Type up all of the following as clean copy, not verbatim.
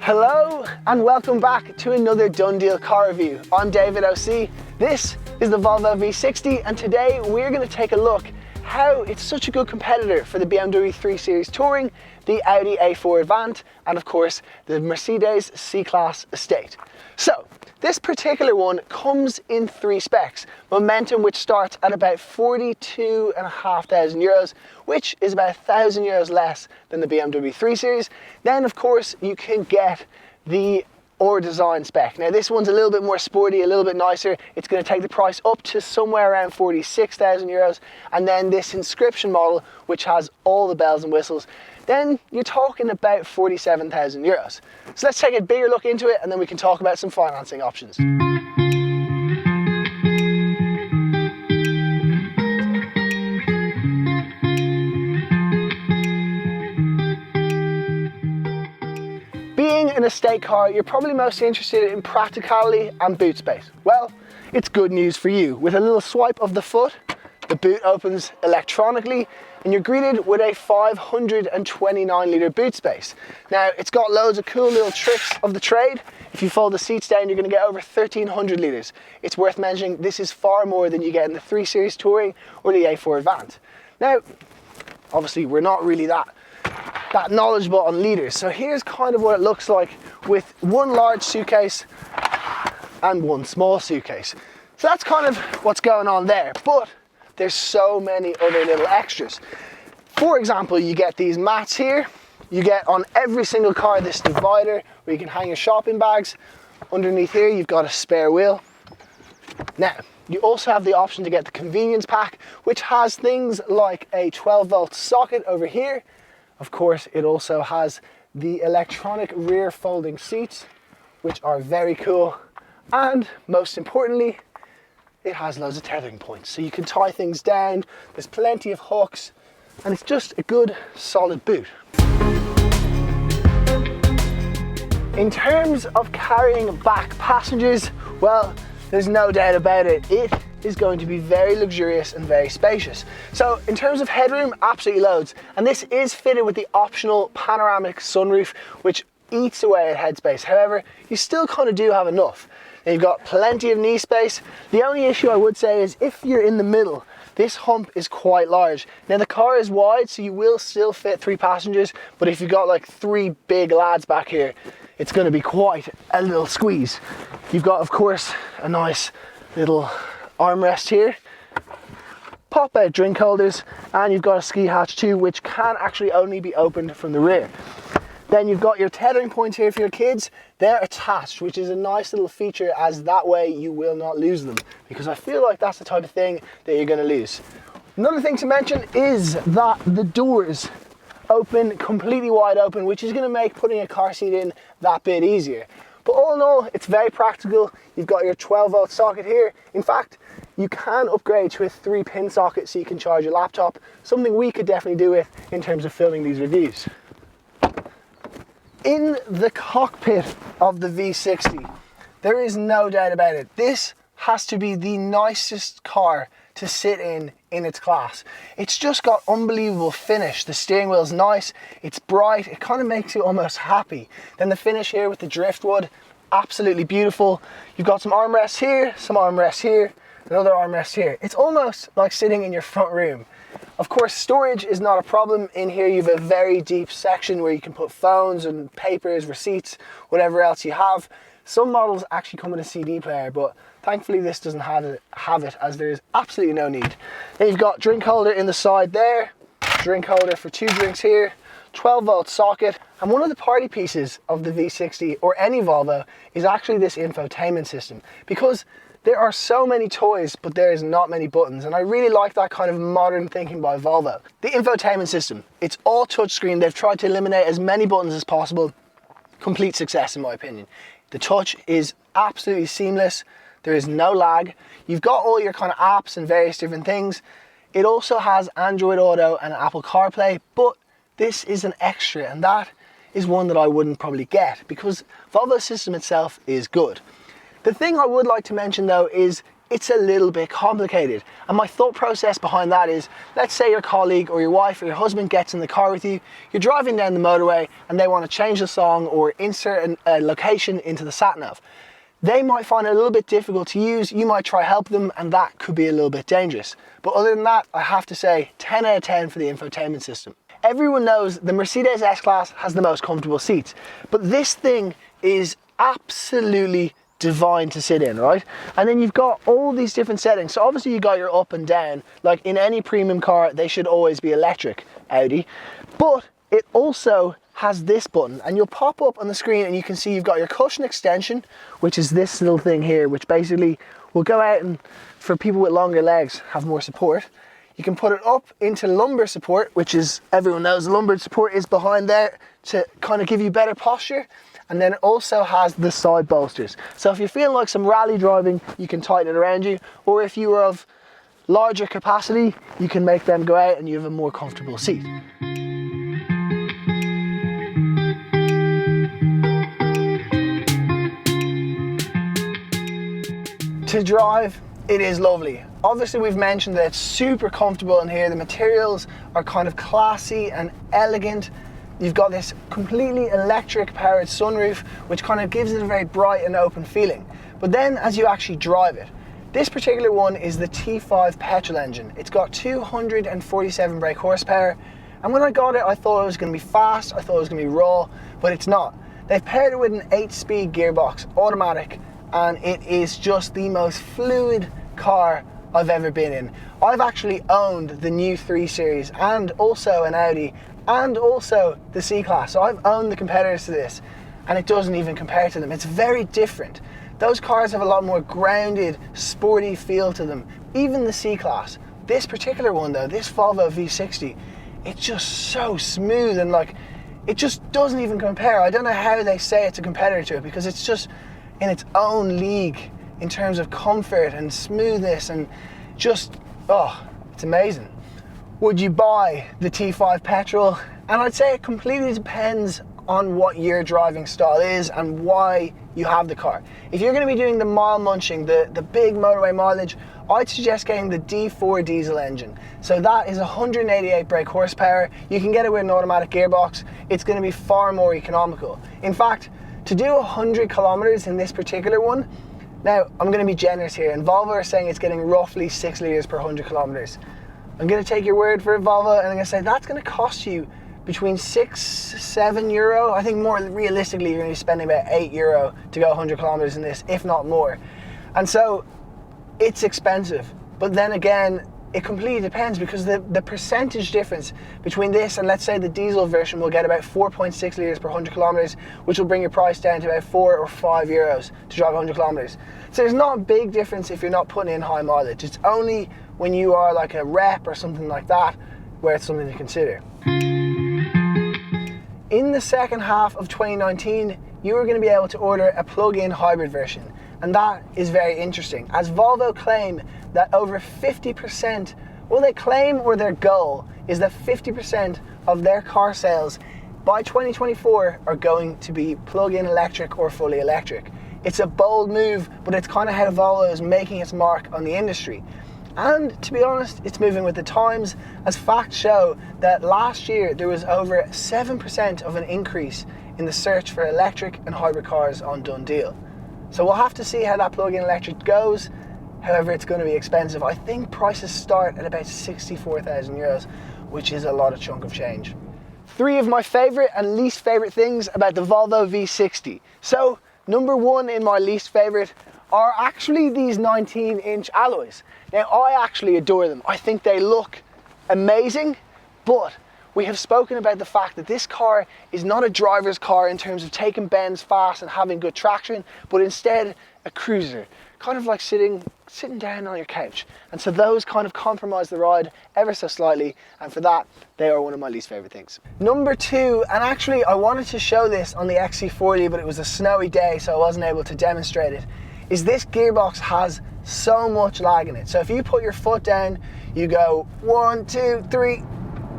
Hello and welcome back to another DoneDeal car review. I'm David OC. This is the Volvo V60 and today we're going to take a look how it's such a good competitor for the BMW 3 Series Touring, the Audi A4 Avant and of course the Mercedes C-Class Estate. So this particular one comes in three specs. Momentum, which starts at about 42,500 euros, which is about 1,000 euros less than the BMW 3 Series. Then of course you can get the or design spec. Now this one's a little bit more sporty, a little bit nicer. It's going to take the price up to somewhere around 46,000 euros. And then this inscription model, which has all the bells and whistles, then you're talking about 47,000 euros. So let's take a bigger look into it and then we can talk about some financing options. Being an estate car, you're probably most interested in practicality and boot space. Well, it's good news for you. With a little swipe of the foot, the boot opens electronically and you're greeted with a 529 litre boot space. Now, it's got loads of cool little tricks of the trade. If you fold the seats down, you're going to get over 1,300 litres. It's worth mentioning this is far more than you get in the 3 Series Touring or the A4 Avant. Now, obviously, we're not really that knowledgeable on litres. So here's kind of what it looks like with one large suitcase and one small suitcase. So that's kind of what's going on there, but there's so many other little extras. For example, you get these mats here. You get on every single car this divider where you can hang your shopping bags. Underneath here, you've got a spare wheel. Now, you also have the option to get the convenience pack, which has things like a 12-volt socket over here. Of course, it also has the electronic rear folding seats, which are very cool. And most importantly, it has loads of tethering points. So you can tie things down, there's plenty of hooks, and it's just a good, solid boot. In terms of carrying back passengers, well, there's no doubt about it. It is going to be very luxurious and very spacious. So in terms of headroom, absolutely loads. And this is fitted with the optional panoramic sunroof, which eats away at headspace. However, you still kind of do have enough. And you've got plenty of knee space. The only issue I would say is if you're in the middle, this hump is quite large. Now the car is wide, so you will still fit 3 passengers, but if you've got like 3 big lads back here, it's going to be quite a little squeeze. You've got, of course, a nice little armrest here, pop out drink holders, and you've got a ski hatch too, which can actually only be opened from the rear. Then you've got your tethering points here for your kids. They're attached, which is a nice little feature, as that way you will not lose them, because I feel like that's the type of thing that you're going to lose. Another thing to mention is that the doors open completely wide open, which is going to make putting a car seat in that bit easier. But all in all, it's very practical. You've got your 12-volt socket here. In fact, you can upgrade to a 3-pin socket so you can charge your laptop, something we could definitely do with in terms of filming these reviews. In the cockpit of the V60, there is no doubt about it. This has to be the nicest car to sit in its class. It's just got unbelievable finish. The steering wheel is nice, it's bright, it kind of makes you almost happy. Then the finish here with the driftwood, absolutely beautiful. You've got some armrests here, some armrests here, another armrest here. It's almost like sitting in your front room. Of course, storage is not a problem. In here you have a very deep section where you can put phones and papers, receipts, whatever else you have. Some models actually come with a CD player, but thankfully this doesn't have it, as there is absolutely no need. Then you've got drink holder in the side there, drink holder for 2 drinks here, 12-volt socket, and one of the party pieces of the V60 or any Volvo is actually this infotainment system, because there are so many toys, but there is not many buttons, and I really like that kind of modern thinking by Volvo. The infotainment system, it's all touchscreen. They've tried to eliminate as many buttons as possible. Complete success in my opinion. The touch is absolutely seamless. There is no lag. You've got all your kind of apps and various different things. It also has Android Auto and Apple CarPlay, but this is an extra, and that is one that I wouldn't probably get because Volvo's system itself is good. The thing I would like to mention though is it's a little bit complicated. And my thought process behind that is, let's say your colleague or your wife or your husband gets in the car with you, you're driving down the motorway and they want to change the song or insert a location into the sat nav. They might find it a little bit difficult to use, you might try help them, and that could be a little bit dangerous. But other than that, I have to say 10 out of 10 for the infotainment system. Everyone knows the Mercedes S-Class has the most comfortable seats, but this thing is absolutely divine to sit in, right? And then you've got all these different settings. So obviously you got your up and down, like in any premium car, they should always be electric, Audi, but it also has this button, and you'll pop up on the screen and you can see you've got your cushion extension, which is this little thing here, which basically will go out and, for people with longer legs, have more support. You can put it up into lumbar support, which is, everyone knows lumbar support is behind there to kind of give you better posture. And then it also has the side bolsters. So if you're feeling like some rally driving, you can tighten it around you, or if you are of larger capacity, you can make them go out and you have a more comfortable seat. To drive, it is lovely. Obviously we've mentioned that it's super comfortable in here. The materials are kind of classy and elegant. You've got this completely electric powered sunroof, which kind of gives it a very bright and open feeling. But then as you actually drive it, this particular one is the T5 Petrol engine. It's got 247 brake horsepower. And when I got it, I thought it was gonna be fast, I thought it was gonna be raw, but it's not. They've paired it with an 8-speed gearbox, automatic, and it is just the most fluid car I've ever been in. I've actually owned the new 3 Series and also an Audi and also the C-Class. So I've owned the competitors to this, and it doesn't even compare to them. It's very different. Those cars have a lot more grounded, sporty feel to them. Even the C-Class. This particular one though, this Volvo V60, it's just so smooth and like, it just doesn't even compare. I don't know how they say it's a competitor to it, because it's just in its own league in terms of comfort and smoothness and just, oh, it's amazing. Would you buy the T5 Petrol? And I'd say it completely depends on what your driving style is and why you have the car. If you're going to be doing the mile munching, the big motorway mileage, I'd suggest getting the D4 diesel engine. So that is 188 brake horsepower. You can get it with an automatic gearbox. It's going to be far more economical. In fact, to do 100 kilometers in this particular one, now I'm going to be generous here, and Volvo are saying it's getting roughly 6 litres per 100 kilometers. I'm going to take your word for it, Volvo, and I'm going to say that's going to cost you between 6-7 euro. I think more realistically you're going to be spending about 8 euro to go 100 kilometers in this, if not more. And so it's expensive, but then again it completely depends, because the percentage difference between this and, let's say, the diesel version will get about 4.6 litres per 100 kilometers, which will bring your price down to about 4 or 5 euros to drive 100 kilometers. So there's not a big difference if you're not putting in high mileage. It's only when you are like a rep or something like that where it's something to consider. In the second half of 2019, you are going to be able to order a plug-in hybrid version. And that is very interesting, as Volvo claim that over 50%, well, they claim, or their goal is that 50% of their car sales by 2024 are going to be plug-in electric or fully electric. It's a bold move, but it's kind of how Volvo is making its mark on the industry. And to be honest, it's moving with the times, as facts show that last year there was over 7% of an increase in the search for electric and hybrid cars on DoneDeal. So we'll have to see how that plug-in electric goes. However, it's going to be expensive. I think prices start at about 64,000 euros, which is a lot of chunk of change. 3 of my favorite and least favorite things about the Volvo V60. So number 1 in my least favorite are actually these 19-inch alloys. Now, I actually adore them. I think they look amazing, but we have spoken about the fact that this car is not a driver's car in terms of taking bends fast and having good traction, but instead a cruiser, kind of like sitting down on your couch. And so those kind of compromise the ride ever so slightly, and for that, they are one of my least favorite things. Number 2, and actually I wanted to show this on the XC40, but it was a snowy day, so I wasn't able to demonstrate it, is this gearbox has so much lag in it. So if you put your foot down, you go 1, 2, 3,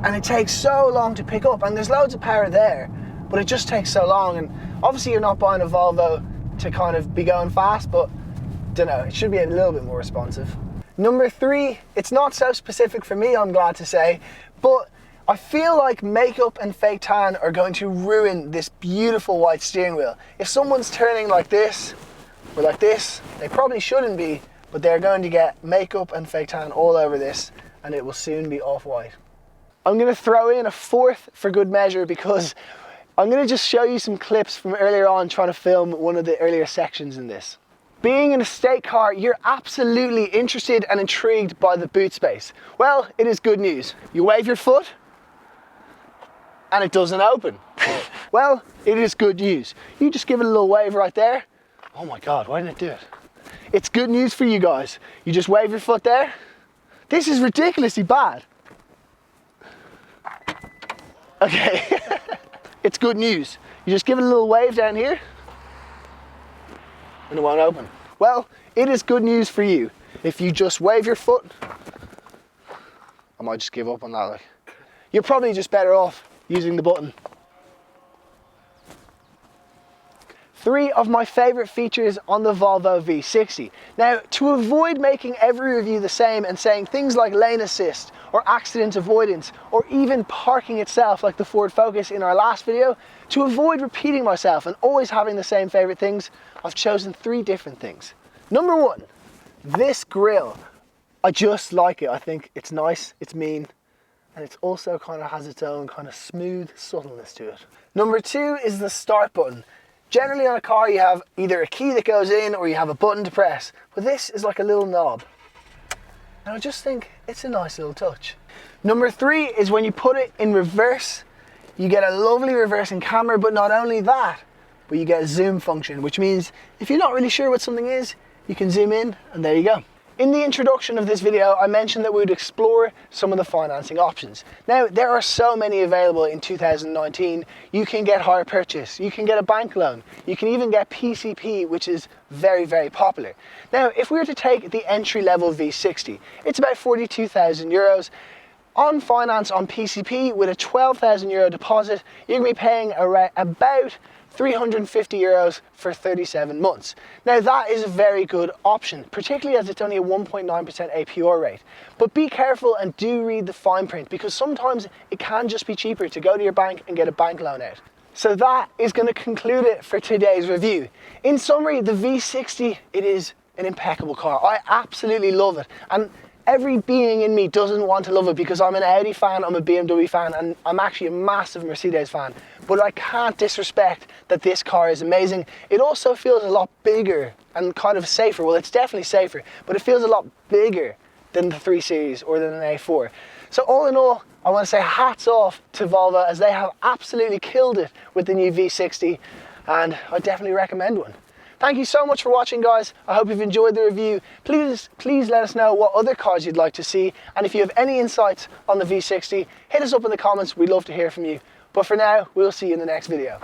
and it takes so long to pick up, and there's loads of power there, but it just takes so long. And obviously you're not buying a Volvo to kind of be going fast, but don't know, it should be a little bit more responsive. Number 3, it's not so specific for me, I'm glad to say, but I feel like makeup and fake tan are going to ruin this beautiful white steering wheel. If someone's turning like this or like this, they probably shouldn't be, but they're going to get makeup and fake tan all over this, and it will soon be off-white. I'm going to throw in a 4th for good measure, because I'm going to just show you some clips from earlier on trying to film one of the earlier sections in this. Being in a state car, you're absolutely interested and intrigued by the boot space. Well, it is good news. You wave your foot and it doesn't open. Well, it is good news. You just give it a little wave right there. Oh my God, why didn't it do it? It's good news for you guys. You just wave your foot there. This is ridiculously bad. Okay, it's good news. You just give it a little wave down here and it won't open. Well, it is good news for you. If you just wave your foot, I might just give up on that. Like, you're probably just better off using the button. 3 of my favorite features on the Volvo V60. Now, to avoid making every review the same and saying things like lane assist or accident avoidance or even parking itself like the Ford Focus in our last video, to avoid repeating myself and always having the same favorite things, I've chosen 3 different things. Number 1, this grille. I just like it. I think it's nice, it's mean, and it also kind of has its own kind of smooth subtleness to it. Number 2 is the start button. Generally on a car you have either a key that goes in or you have a button to press, but this is like a little knob. And I just think it's a nice little touch. Number 3 is when you put it in reverse, you get a lovely reversing camera, but not only that, but you get a zoom function, which means if you're not really sure what something is, you can zoom in and there you go. In the introduction of this video, I mentioned that we would explore some of the financing options. Now, there are so many available in 2019. You can get hire purchase, you can get a bank loan, you can even get PCP, which is very, very popular. Now, if we were to take the entry-level V60, it's about 42,000 euros. On finance on PCP with a 12,000 euro deposit, you're going to be paying about 350 euros for 37 months. Now that is a very good option, particularly as it's only a 1.9% APR rate. But be careful and do read the fine print, because sometimes it can just be cheaper to go to your bank and get a bank loan out. So that is going to conclude it for today's review. In summary, the V60, it is an impeccable car. I absolutely love it. And every being in me doesn't want to love it, because I'm an Audi fan, I'm a BMW fan, and I'm actually a massive Mercedes fan. But I can't disrespect that this car is amazing. It also feels a lot bigger and kind of safer. Well, it's definitely safer, but it feels a lot bigger than the 3 Series or than an A4. So all in all, I want to say hats off to Volvo, as they have absolutely killed it with the new V60, and I definitely recommend one. Thank you so much for watching, guys. I hope you've enjoyed the review. Please let us know what other cars you'd like to see, and if you have any insights on the V60, hit us up in the comments. We'd love to hear from you. But for now, we'll see you in the next video.